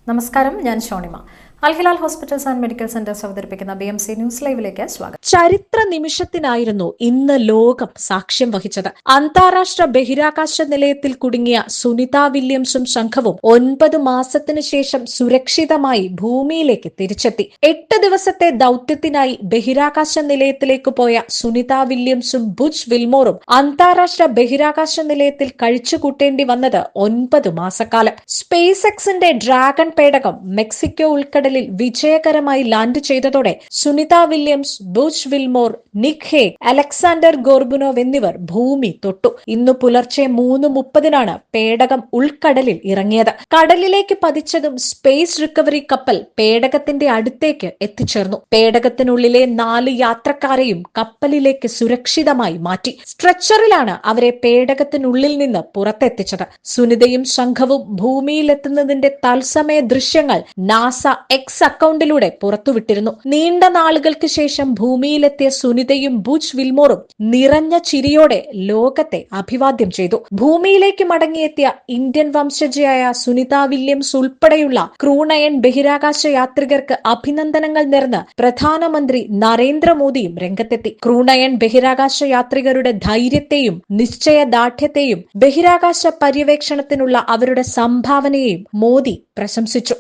നമസ്കാരം, ഞാൻ Shonima. Al Hilal hospitals and medical centres അവതരിപ്പിക്കുന്ന BMC ന്യൂസ് ലൈവിലേക്ക് സ്വാഗതം. ചരിത്ര നിമിഷത്തിനായിരുന്നു ഇന്ന് ലോകം സാക്ഷ്യം വഹിച്ചത്. അന്താരാഷ്ട്ര ബഹിരാകാശ നിലയത്തിൽ കുടുങ്ങിയ സുനിത വില്യംസും സംഘവും 9 മാസത്തിനു ശേഷം സുരക്ഷിതമായി ഭൂമിയിലേക്ക് തിരിച്ചെത്തി. 8 ദിവസത്തെ ദൌത്യത്തിനായി ബഹിരാകാശ നിലയത്തിലേക്ക് പോയ സുനിത വില്യംസും ബുച്ച് വിൽമോറും അന്താരാഷ്ട്ര ബഹിരാകാശ നിലയത്തിൽ കഴിച്ചുകൂട്ടേണ്ടി വന്നത് 9 മാസക്കാലം. സ്പേസ് എക്സിന്റെ ഡ്രാഗൺ പേടകം മെക്സിക്കോ ഉൾക്കടലിൽ വിജയകരമായി ലാൻഡ് ചെയ്തതോടെ Sunita Williams, Butch Wilmore, Nick Hague, Alexander Gorbunov എന്നിവർ ഭൂമി തൊട്ടു. ഇന്നു പുലർച്ചെ 3:30 പേടകം ഉൾക്കടലിൽ ഇറങ്ങിയത്. കടലിലേക്ക് പതിച്ചതും സ്പേസ് റിക്കവറി കപ്പൽ പേടകത്തിന്റെ അടുത്തേക്ക് എത്തിച്ചേർന്നു. പേടകത്തിനുള്ളിലെ 4 യാത്രക്കാരെയും കപ്പലിലേക്ക് സുരക്ഷിതമായി മാറ്റി. സ്ട്രെച്ചറിലാണ് അവരെ പേടകത്തിനുള്ളിൽ നിന്ന് പുറത്തെത്തിച്ചത്. സുനിതയും സംഘവും ഭൂമിയിലെത്തുന്നതിന്റെ തത്സമയ ദൃശ്യങ്ങൾ നാസ എക്സ് അക്കൗണ്ടിലൂടെ പുറത്തുവിട്ടിരുന്നു. നീണ്ട നാളുകൾക്ക് ശേഷം ഭൂമിയിലെത്തിയ സുനിതയും ബുച്ച് വിൽമോറും നിറഞ്ഞ ചിരിയോടെ ലോകത്തെ അഭിവാദ്യം ചെയ്തു. ഭൂമിയിലേക്ക് മടങ്ങിയെത്തിയ ഇന്ത്യൻ വംശജയായ സുനിത വില്യംസ് ഉൾപ്പെടെയുള്ള ക്രൂ 9 ബഹിരാകാശ യാത്രികർക്ക് അഭിനന്ദനങ്ങൾ നേർന്ന് പ്രധാനമന്ത്രി നരേന്ദ്രമോദിയും രംഗത്തെത്തി. ക്രൂ 9 ബഹിരാകാശ യാത്രികരുടെ ധൈര്യത്തെയും നിശ്ചയദാർഢ്യത്തെയും ബഹിരാകാശ പര്യവേക്ഷണത്തിനുള്ള അവരുടെ സംഭാവനയെയും മോദി പ്രശംസിച്ചു.